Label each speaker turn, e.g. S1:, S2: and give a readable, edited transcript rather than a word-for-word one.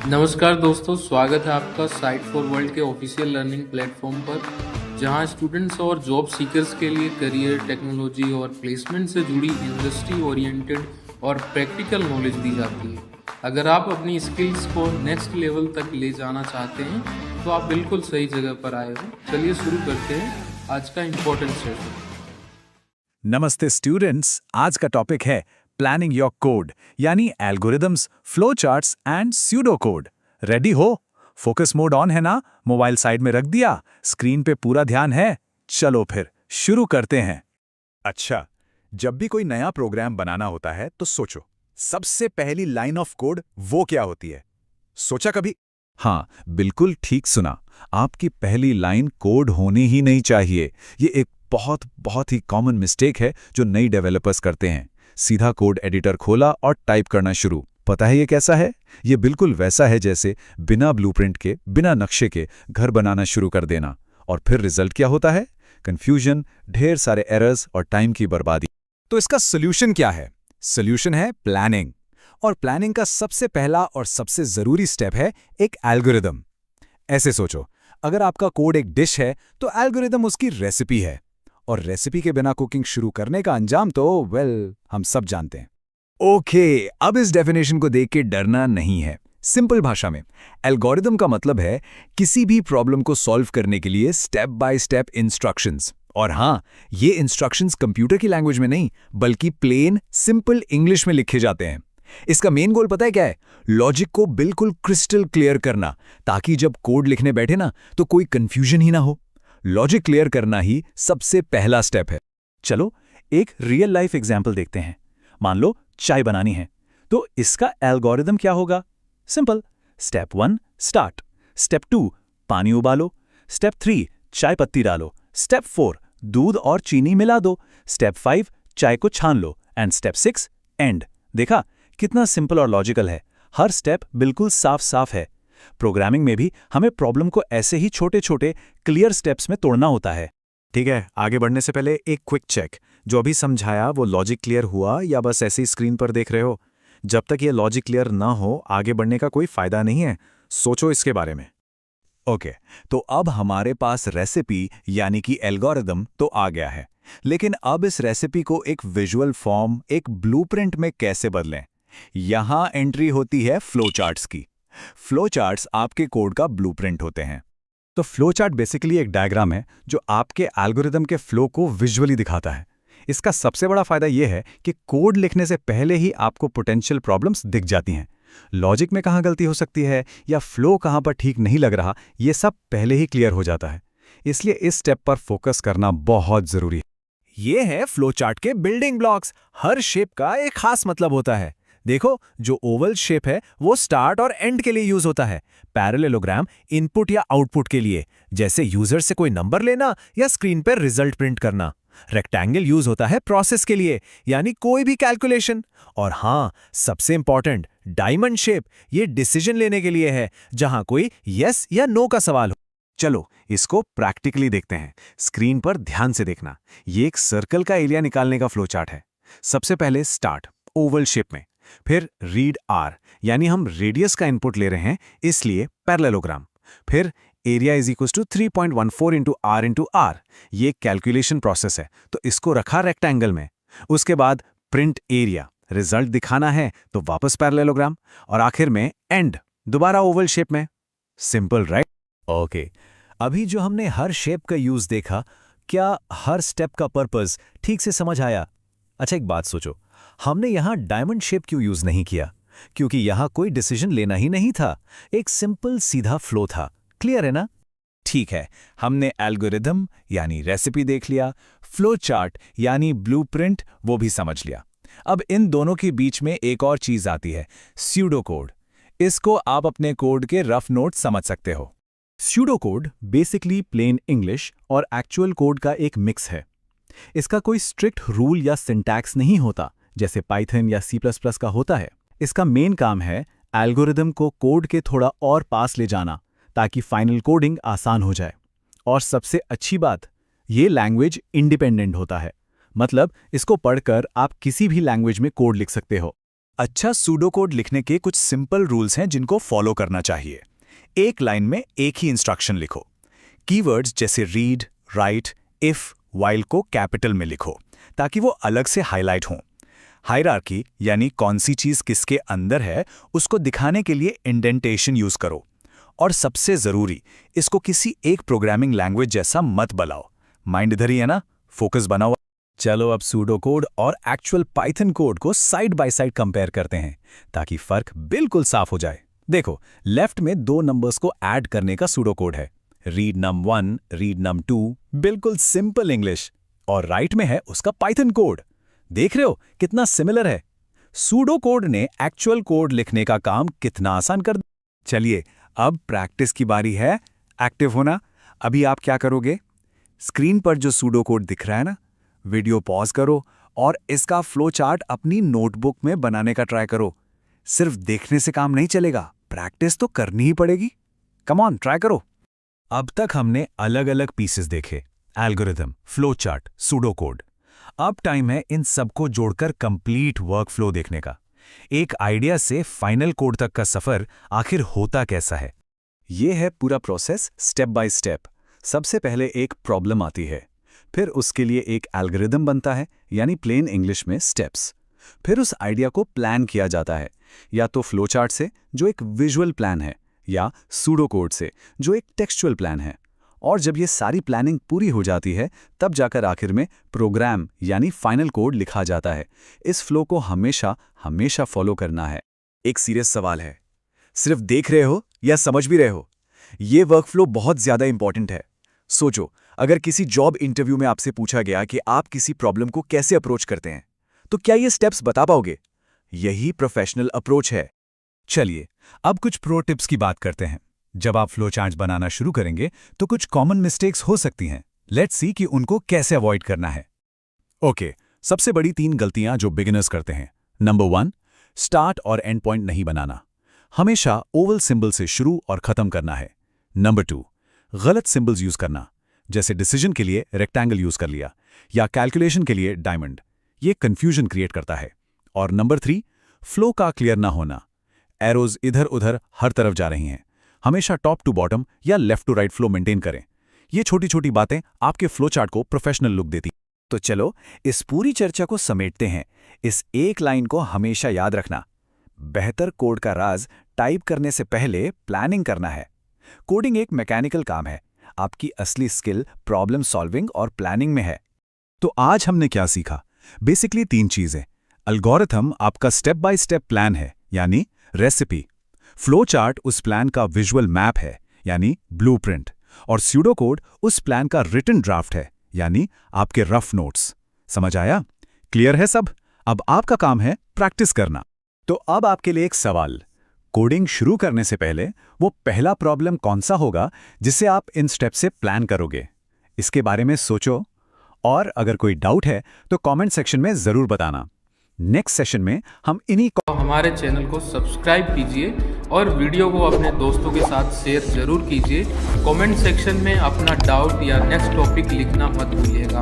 S1: नमस्कार दोस्तों, स्वागत है आपका साइट फॉर वर्ल्ड के ऑफिशियल लर्निंग प्लेटफॉर्म पर, जहां स्टूडेंट्स और जॉब सीकर्स के लिए करियर, टेक्नोलॉजी और प्लेसमेंट से जुड़ी इंडस्ट्री ओरिएंटेड और प्रैक्टिकल नॉलेज दी जाती है। अगर आप अपनी स्किल्स को नेक्स्ट लेवल तक ले जाना चाहते हैं तो आप बिल्कुल सही जगह पर आए हो। चलिए शुरू करते हैं आज का इम्पोर्टेंट सेशन।
S2: नमस्ते स्टूडेंट्स, आज का टॉपिक है प्लानिंग योर कोड यानी algorithms, flow charts and pseudo code. Ready हो? फोकस मोड ऑन है ना? मोबाइल साइड में रख दिया? स्क्रीन पे पूरा ध्यान है? चलो फिर शुरू करते हैं। अच्छा, जब भी कोई नया प्रोग्राम बनाना होता है तो सोचो, सबसे पहली लाइन ऑफ कोड वो क्या होती है? सोचा कभी? हाँ, बिल्कुल ठीक सुना। आपकी पहली लाइन कोड होनी ही नहीं चाहिए। ये एक बहुत ही कॉमन मिस्टेक है जो नई डेवलपर्स करते हैं। सीधा कोड एडिटर खोला और टाइप करना शुरू। पता है ये कैसा है? ये बिल्कुल वैसा है जैसे बिना ब्लूप्रिंट के, बिना नक्शे के घर बनाना शुरू कर देना। और फिर रिजल्ट क्या होता है? कंफ्यूजन, ढेर सारे एरर्स और टाइम की बर्बादी। तो इसका सोल्यूशन क्या है? सोल्यूशन है प्लानिंग। और प्लानिंग का सबसे पहला और सबसे जरूरी स्टेप है एक एल्गोरिदम। ऐसे सोचो, अगर आपका कोड एक डिश है तो एल्गोरिदम उसकी रेसिपी है। और रेसिपी के बिना कुकिंग शुरू करने का अंजाम तो हम सब जानते हैं। ओके, अब इस डेफिनेशन को देख के डरना नहीं है। सिंपल भाषा में एल्गोरिदम का मतलब है किसी भी प्रॉब्लम को सॉल्व करने के लिए स्टेप बाय स्टेप इंस्ट्रक्शंस। और हाँ, ये इंस्ट्रक्शंस कंप्यूटर की लैंग्वेज में नहीं बल्कि प्लेन सिंपल इंग्लिश में लिखे जाते हैं। इसका मेन गोल पता है क्या है? लॉजिक को बिल्कुल क्रिस्टल क्लियर करना, ताकि जब कोड लिखने बैठे ना तो कोई कंफ्यूजन ही ना हो। लॉजिक क्लियर करना ही सबसे पहला स्टेप है। चलो एक रियल लाइफ एग्जांपल देखते हैं। मान लो चाय बनानी है, तो इसका एल्गोरिदम क्या होगा? सिंपल। स्टेप 1 स्टार्ट, स्टेप 2 पानी उबालो, स्टेप 3 चाय पत्ती डालो, स्टेप 4 दूध और चीनी मिला दो, स्टेप 5 चाय को छान लो एंड स्टेप 6 एंड। देखा कितना सिंपल और लॉजिकल है। हर स्टेप बिल्कुल साफ साफ है। प्रोग्रामिंग में भी हमें प्रॉब्लम को ऐसे ही छोटे छोटे क्लियर स्टेप्स में तोड़ना होता है। ठीक है, आगे बढ़ने से पहले एक क्विक चेक। जो अभी समझाया वो लॉजिक क्लियर हुआ या बस ऐसे ही स्क्रीन पर देख रहे हो? जब तक ये लॉजिक क्लियर ना हो आगे बढ़ने का कोई फायदा नहीं है। सोचो इसके बारे में। ओके, तो अब हमारे पास रेसिपी यानी कि एल्गोरिदम तो आ गया है, लेकिन अब इस रेसिपी को एक विजुअल फॉर्म, एक ब्लूप्रिंट में कैसे बदलें? यहां एंट्री होती है फ्लो चार्ट्स की। फ्लो चार्ट्स आपके कोड का ब्लूप्रिंट होते हैं। तो फ्लो चार्ट बेसिकली एक डायग्राम है जो आपके एल्गोरिदम के फ्लो को विजुअली दिखाता है। इसका सबसे बड़ा फायदा यह है कि कोड लिखने से पहले ही आपको पोटेंशियल प्रॉब्लम्स दिख जाती हैं। लॉजिक में कहाँ गलती हो सकती है या फ्लो कहाँ पर ठीक नहीं लग रहा, ये सब पहले ही क्लियर हो जाता है। इसलिए इस स्टेप पर फोकस करना बहुत जरूरी है। ये है फ्लो चार्ट के बिल्डिंग ब्लॉक्स। हर शेप का एक खास मतलब होता है। देखो, जो ओवल शेप है वो स्टार्ट और एंड के लिए यूज होता है। पैरेललोग्राम इनपुट या आउटपुट के लिए, जैसे यूजर से कोई नंबर लेना या स्क्रीन पर रिजल्ट प्रिंट करना। रेक्टेंगल यूज होता है प्रोसेस के लिए, यानी कोई भी कैलकुलेशन। और हाँ, सबसे इंपॉर्टेंट डायमंड शेप, ये डिसीजन लेने के लिए है, जहां कोई यस या नो का सवाल हो। चलो इसको प्रैक्टिकली देखते हैं। स्क्रीन पर ध्यान से देखना। ये एक सर्कल का एरिया निकालने का फ्लो चार्ट है। सबसे पहले स्टार्ट ओवल शेप में, फिर रीड आर यानी हम रेडियस का इनपुट ले रहे हैं, इसलिए पैरेललोग्राम। फिर area is equal to 3.14 into R. ये कैलकुलेशन प्रोसेस है तो इसको रखा रेक्टेंगल में। उसके बाद प्रिंट एरिया, रिजल्ट दिखाना है तो वापस पैरेललोग्राम। और आखिर में एंड, दोबारा ओवल शेप में। Simple right? ओके, अभी जो हमने हर शेप का यूज देखा, क्या हर स्टेप का पर्पस ठीक से समझ आया? अच्छा, एक बात सोचो, हमने यहां डायमंड शेप क्यों यूज नहीं किया? क्योंकि यहां कोई डिसीजन लेना ही नहीं था, एक सिंपल सीधा फ्लो था। क्लियर है ना? ठीक है, हमने एल्गोरिदम यानी रेसिपी देख लिया, फ्लो चार्ट यानी ब्लूप्रिंट वो भी समझ लिया। अब इन दोनों के बीच में एक और चीज आती है, स्यूडो कोड। इसको आप अपने कोड के रफ नोट समझ सकते हो। Pseudo code basically plain English और एक्चुअल कोड का एक मिक्स है। इसका कोई स्ट्रिक्ट रूल या सिंटैक्स नहीं होता जैसे पाइथन या C++ का होता है। इसका मेन काम है एल्गोरिदम को कोड के थोड़ा और पास ले जाना, ताकि फाइनल कोडिंग आसान हो जाए। और सबसे अच्छी बात, ये लैंग्वेज इंडिपेंडेंट होता है। मतलब इसको पढ़कर आप किसी भी लैंग्वेज में कोड लिख सकते हो। अच्छा सूडो कोड लिखने के कुछ सिंपल रूल्स हैं जिनको फॉलो करना चाहिए। एक लाइन में एक ही इंस्ट्रक्शन लिखो। कीवर्ड्स जैसे रीड, राइट, इफ, व्हाइल को कैपिटल में लिखो ताकि वो अलग से हाईलाइट हों। हायरार्की यानी कौन सी चीज किसके अंदर है उसको दिखाने के लिए इंडेंटेशन यूज करो। और सबसे जरूरी, इसको किसी एक प्रोग्रामिंग लैंग्वेज जैसा मत बनाओ। माइंड इधर ही है ना, फोकस बना हुआ। चलो अब सूडो कोड और एक्चुअल पाइथन कोड को साइड बाय साइड कंपेयर करते हैं ताकि फर्क बिल्कुल साफ हो जाए। देखो, लेफ्ट में 2 नंबर्स को ऐड करने का सूडो कोड है, रीड num1, रीड num2, बिल्कुल सिंपल इंग्लिश। और राइट में है उसका पाइथन कोड। देख रहे हो कितना सिमिलर है। सूडो कोड ने एक्चुअल कोड लिखने का काम कितना आसान कर दिया। चलिए अब प्रैक्टिस की बारी है, एक्टिव होना। अभी आप क्या करोगे, स्क्रीन पर जो सूडो कोड दिख रहा है ना, वीडियो पॉज करो और इसका फ्लो चार्ट अपनी नोटबुक में बनाने का ट्राई करो। सिर्फ देखने से काम नहीं चलेगा, प्रैक्टिस तो करनी ही पड़ेगी। कम ऑन, ट्राई करो। अब तक हमने अलग अलग पीसेस देखे, algorithm, flow chart, pseudo code. अब टाइम है इन सबको जोड़कर कंप्लीट वर्कफ्लो देखने का। एक आइडिया से फाइनल कोड तक का सफर आखिर होता कैसा है। यह है पूरा प्रोसेस स्टेप बाय स्टेप। सबसे पहले एक प्रॉब्लम आती है, फिर उसके लिए एक एल्गोरिदम बनता है, यानी प्लेन इंग्लिश में स्टेप्स। फिर उस आइडिया को प्लान किया जाता है, या तो फ्लो चार्ट से जो एक विजुअल प्लान है, या सूडो कोड से जो एक टेक्सचुअल प्लान है। और जब ये सारी प्लानिंग पूरी हो जाती है तब जाकर आखिर में प्रोग्राम यानी फाइनल कोड लिखा जाता है। इस फ्लो को हमेशा हमेशा फॉलो करना है। एक सीरियस सवाल है, सिर्फ देख रहे हो या समझ भी रहे हो? ये वर्कफ्लो बहुत ज्यादा इंपॉर्टेंट है। सोचो, अगर किसी जॉब इंटरव्यू में आपसे पूछा गया कि आप किसी प्रॉब्लम को कैसे अप्रोच करते हैं, तो क्या ये स्टेप्स बता पाओगे? यही प्रोफेशनल अप्रोच है। चलिए अब कुछ प्रो टिप्स की बात करते हैं। जब आप फ्लो चार्ट्स बनाना शुरू करेंगे तो कुछ कॉमन मिस्टेक्स हो सकती हैं। लेट्स सी कि उनको कैसे अवॉइड करना है। ओके, सबसे बड़ी 3 गलतियां जो बिगिनर्स करते हैं। नंबर 1, स्टार्ट और एंड पॉइंट नहीं बनाना। हमेशा ओवल सिंबल से शुरू और खत्म करना है। नंबर 2, गलत सिंबल्स यूज करना, जैसे डिसीजन के लिए रेक्टेंगल यूज कर लिया या कैलकुलेशन के लिए डायमंड। ये कंफ्यूजन क्रिएट करता है। और नंबर 3, फ्लो का क्लियर ना होना। एरोज इधर उधर हर तरफ जा रही हैं। हमेशा टॉप टू बॉटम या left to right flow maintain करें। ये छोटी छोटी बातें आपके फ्लो चार्ट को प्रोफेशनल लुक देती। तो चलो इस पूरी चर्चा को समेटते हैं। इस एक लाइन को हमेशा याद रखना, बेहतर कोड का राज टाइप करने से पहले प्लानिंग करना है। कोडिंग एक मैकेनिकल काम है, आपकी असली स्किल प्रॉब्लम सॉल्विंग और प्लानिंग में है। तो आज हमने क्या सीखा? बेसिकली 3 चीजें। एल्गोरिथम आपका स्टेप बाय स्टेप प्लान है, यानी रेसिपी। फ्लो चार्ट उस प्लान का विजुअल मैप है, यानी ब्लूप्रिंट। और सूडो कोड उस प्लान का रिटन ड्राफ्ट है, यानी आपके रफ नोट्स। समझ आया? क्लियर है सब? अब आपका काम है प्रैक्टिस करना। तो अब आपके लिए एक सवाल, कोडिंग शुरू करने से पहले वो पहला प्रॉब्लम कौन सा होगा जिसे आप इन स्टेप से प्लान करोगे? इसके बारे में सोचो, और अगर कोई डाउट है तो कमेंट सेक्शन में जरूर बताना। नेक्स्ट सेशन में हम इन्हीं
S1: हमारे चैनल को सब्सक्राइब कीजिए और वीडियो को अपने दोस्तों के साथ शेयर जरूर कीजिए। कमेंट सेक्शन में अपना डाउट या नेक्स्ट टॉपिक लिखना मत भूलिएगा।